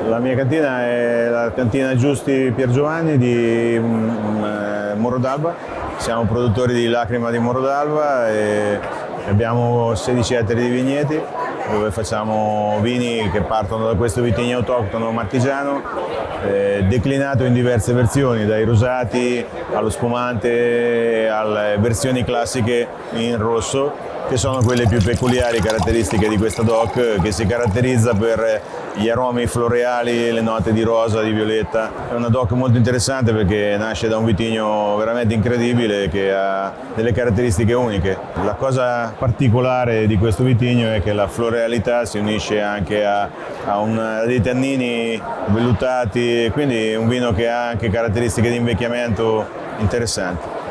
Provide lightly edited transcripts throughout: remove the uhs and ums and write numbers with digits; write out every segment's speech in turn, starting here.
La mia cantina è la cantina Giusti Pier Giovanni di Morro d'Alba. Siamo produttori di Lacrima di Morro d'Alba e abbiamo 16 ettari di vigneti dove facciamo vini che partono da questo vitigno autoctono marchigiano, declinato in diverse versioni, dai rosati allo spumante alle versioni classiche in rosso, che sono quelle più peculiari caratteristiche di questa DOC, che si caratterizza per gli aromi floreali, le note di rosa, di violetta. È una DOC molto interessante perché nasce da un vitigno veramente incredibile che ha delle caratteristiche uniche. La cosa particolare di questo vitigno è che la florealità si unisce anche a dei tannini vellutati, quindi un vino che ha anche caratteristiche di invecchiamento interessanti.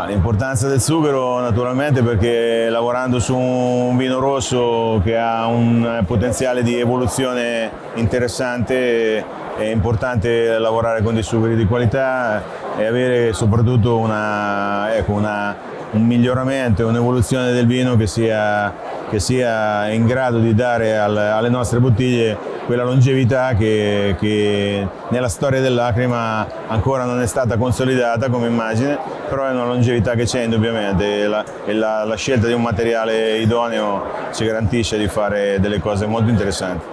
L'importanza del sughero naturalmente perché lavorando su un vino rosso che ha un potenziale di evoluzione interessante è importante lavorare con dei sugheri di qualità e avere soprattutto un miglioramento e un'evoluzione del vino che sia in grado di dare alle nostre bottiglie quella longevità che nella storia del Lacrima ancora non è stata consolidata come immagine, però è una longevità che c'è indubbiamente e la scelta di un materiale idoneo ci garantisce di fare delle cose molto interessanti.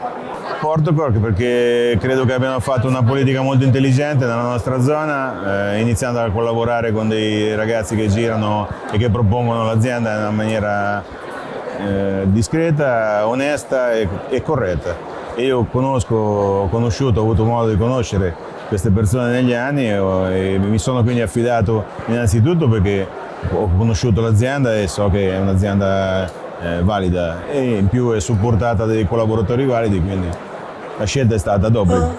Porto Cork perché credo che abbiano fatto una politica molto intelligente nella nostra zona, iniziando a collaborare con dei ragazzi che girano e che propongono l'azienda in una maniera discreta, onesta e corretta. Io ho conosciuto, ho avuto modo di conoscere queste persone negli anni e mi sono quindi affidato innanzitutto perché ho conosciuto l'azienda e so che è un'azienda valida e in più è supportata dai collaboratori validi, quindi la scelta è stata d'obbligo.